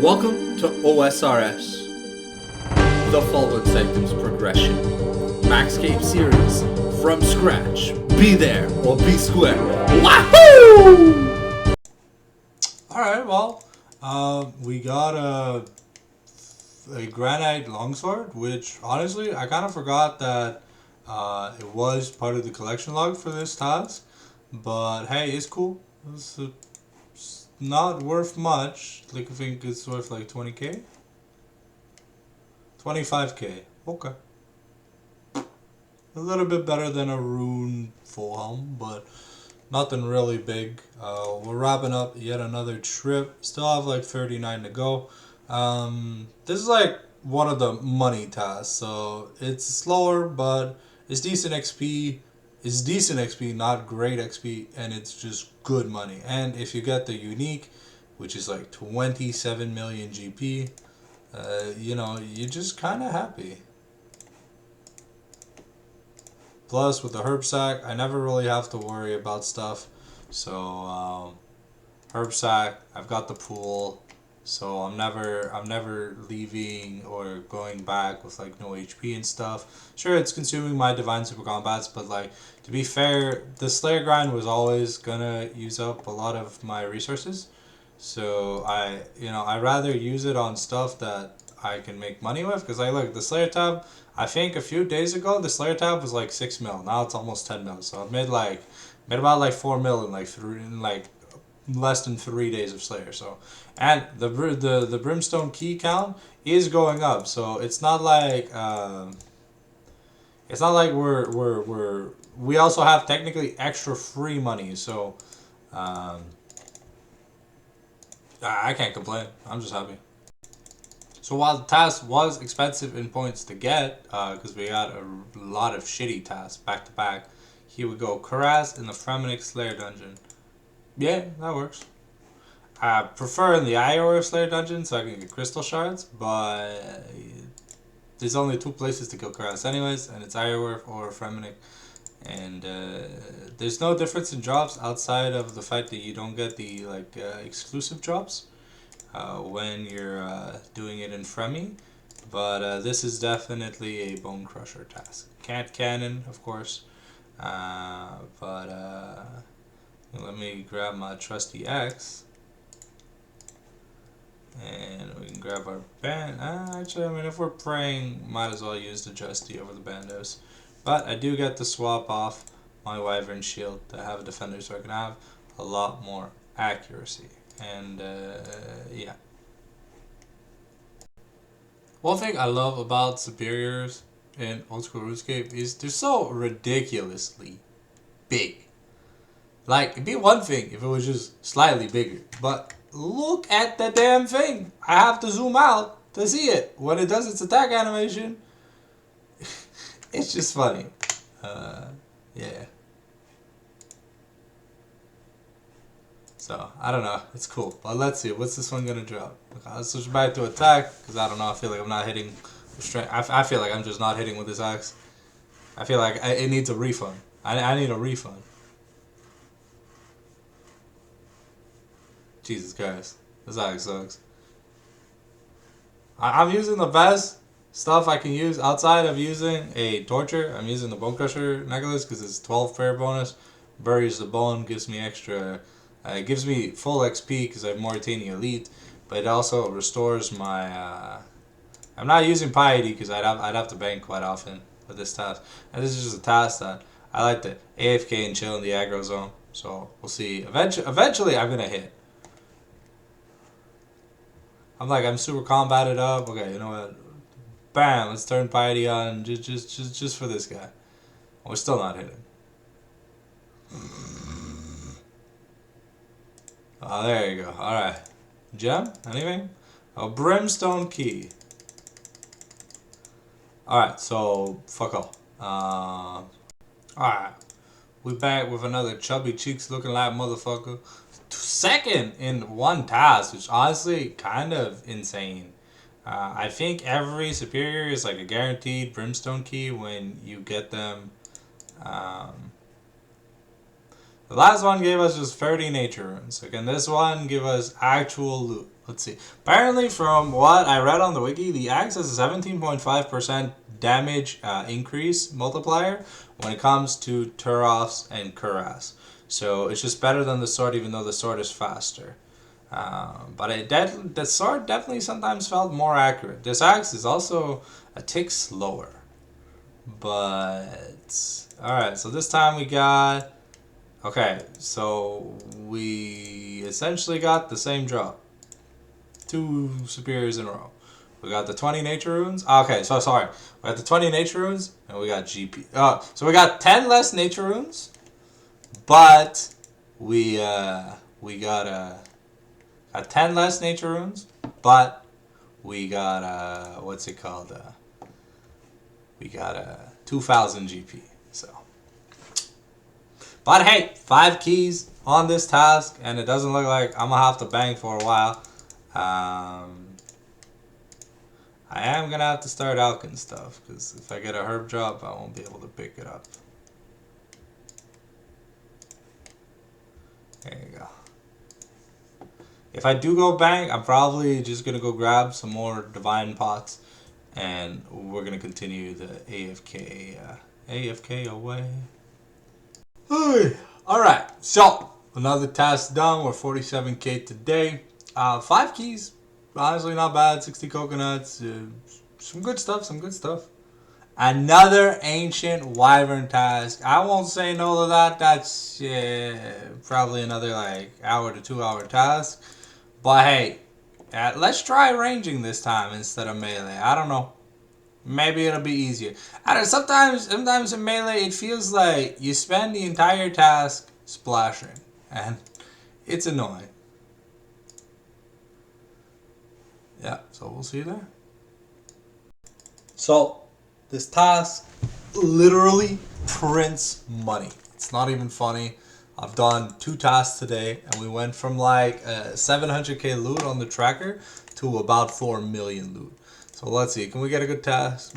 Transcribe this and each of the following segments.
Welcome to OSRS, the Fallen Sanctum's progression. Maxcape series, from scratch. Be there or be square. Wahoo! Alright, well, we got a granite longsword, which honestly, I kind of forgot that it was part of the collection log for this task. But hey, it's cool. It's not worth much. Like, I think it's worth like 20k? 25k. Okay. A little bit better than a rune full helm, but nothing really big. We're wrapping up yet another trip. Still have like 39 to go. This is like one of the money tasks, so it's slower, but it's decent XP. It's decent XP, not great XP, and it's just good money. And if you get the unique, which is like 27 million GP, you know, you're just kind of happy. Plus, with the herb sack, I never really have to worry about stuff. So, herb sack, I've got the pool, so I'm never leaving or going back with like no HP and stuff. Sure, it's consuming my divine super combats, but like, to be fair, the Slayer grind was always gonna use up a lot of my resources. So I'd rather use it on stuff that I can make money with, because look, the Slayer tab, I think a few days ago the Slayer tab was like 6 mil. Now it's almost 10 mil. So I've made about like 4 mil in like less than 3 days of Slayer. So, and the brimstone key count is going up. So it's not like we also have technically extra free money. So I can't complain. I'm just happy. So while the task was expensive in points to get, because we got a lot of shitty tasks back to back, here we go. Karaz in the Fremennik Slayer dungeon. Yeah, that works. I prefer in the Iowa Slayer dungeon so I can get crystal shards, but there's only 2 places to kill Karaz anyways, and it's Iowa or Fremennik. And there's no difference in drops outside of the fact that you don't get the exclusive drops when you're doing it in Fremi, but this is definitely a bone crusher task. Can't cannon, of course, but let me grab my trusty axe, and we can grab our band. Actually, I mean, if we're praying, might as well use the trusty over the bandos. But I do get to swap off my wyvern shield to have a defender, so I can have a lot more accuracy. And yeah. One thing I love about superiors in old school RuneScape is they're so ridiculously big. Like, it'd be one thing if it was just slightly bigger, but look at the damn thing. I have to zoom out to see it. When it does its attack animation, it's just funny. Yeah. So, I don't know. It's cool. But let's see. What's this one going to drop? Okay, let's switch back to attack. Because I don't know. I feel like I'm not hitting with strength. I feel like I'm just not hitting with this axe. I feel like it needs a refund. I need a refund. Jesus Christ. This axe sucks. I'm using the best stuff I can use outside of using a torture. I'm using the Bone Crusher necklace because it's 12 prayer bonus. Buries the bone, gives me extra... it gives me full XP because I have Mauritania Elite, but it also restores my... I'm not using Piety because I'd have to bank quite often with this task. And this is just a task that I like to AFK and chill in the aggro zone. So we'll see. Eventually I'm going to hit. I'm super combated up. Okay, you know what? Bam! Let's turn Piety on just for this guy. We're still not hitting. Oh, there you go. Alright. Gem? Anything? Oh, Brimstone Key. Alright, so, fuck off. Alright. We back with another chubby cheeks looking like motherfucker. Second in one task, which honestly kind of insane. I think every superior is like a guaranteed Brimstone Key when you get them. The last one gave us just 30 nature runes. Again, this one give us actual loot. Let's see. Apparently, from what I read on the wiki, the axe has a 17.5% damage increase multiplier when it comes to Turoffs and Kuras. So it's just better than the sword, even though the sword is faster. But the sword definitely sometimes felt more accurate. This axe is also a tick slower. But, alright, so this time we got... Okay, so we essentially got the same drop. 2 superiors in a row. We got the 20 nature runes. Okay, so sorry. We got the 20 nature runes, and we got GP. So we got 10 less nature runes, but we got 10 less nature runes, but we got what's it called? We got 2,000 GP. So, but hey, 5 keys on this task, and it doesn't look like I'm gonna have to bang for a while. I am gonna have to start alching stuff, because if I get a herb drop, I won't be able to pick it up. There you go. If I do go bang, I'm probably just gonna go grab some more divine pots, and we're gonna continue the AFK away. Alright, so another task done. We're 47k today. 5 keys. Honestly, not bad. 60 coconuts. Some good stuff. Another ancient wyvern task. I won't say no to that. That's probably another like hour to 2 hour task. But hey, let's try ranging this time instead of melee. I don't know. Maybe it'll be easier. I don't know, sometimes in melee it feels like you spend the entire task splashing, and it's annoying. Yeah, so we'll see you there. So, this task literally prints money. It's not even funny. I've done 2 tasks today, and we went from like 700k loot on the tracker to about 4 million loot. So let's see, can we get a good task?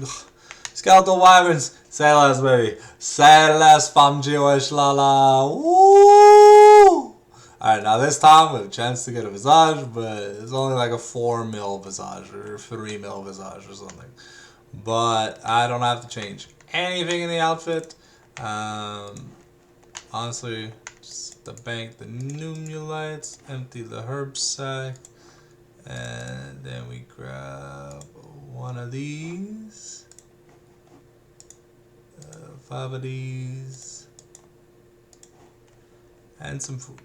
Skeletal wyverns, say less, baby. Say less, fam lala. Woo! Alright, now this time we have a chance to get a visage, but it's only like a 4 mil visage or 3 mil visage or something. But I don't have to change anything in the outfit. Honestly, just the bank, the Nummulites, empty the herb sack, and then we grab one of these, 5 of these, and some food.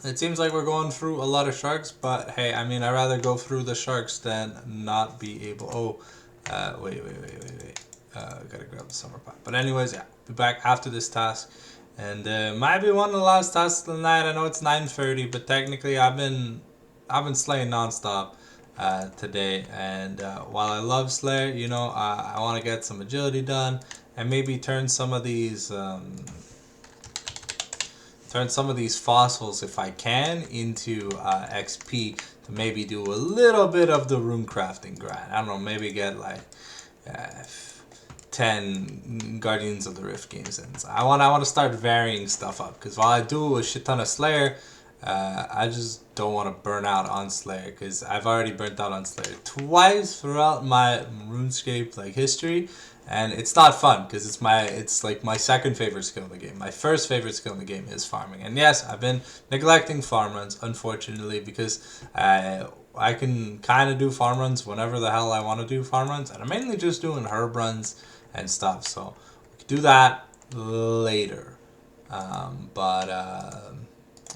It seems like we're going through a lot of sharks, but hey, I mean, I'd rather go through the sharks than not be able... Oh, wait. Gotta grab the summer pot. But anyways, yeah, be back after this task. And might be one of the last tasks of the night. I know it's 9:30, but technically I've been slaying nonstop today. And while I love Slayer, you know, I want to get some agility done and maybe turn some of these... turn some of these fossils, if I can, into XP to maybe do a little bit of the rune crafting grind. I don't know, maybe get like 10 Guardians of the Rift games in. So I want to start varying stuff up, because while I do a shit ton of Slayer, I just don't want to burn out on Slayer, because I've already burnt out on Slayer twice throughout my RuneScape like history. And it's not fun, because it's like my second favorite skill in the game. My first favorite skill in the game is farming. And yes, I've been neglecting farm runs, unfortunately, because I can kind of do farm runs whenever the hell I want to do farm runs. And I'm mainly just doing herb runs and stuff. So we can do that later. Oh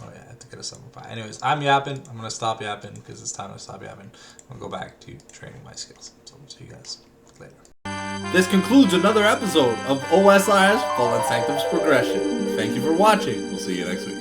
yeah, I have to get a summer pie. Anyways, I'm yapping. I'm going to stop yapping, because it's time to stop yapping. I'm going to go back to training my skills. So see you guys later. This concludes another episode of OSI's Fallen Sanctum's Progression. Thank you for watching. We'll see you next week.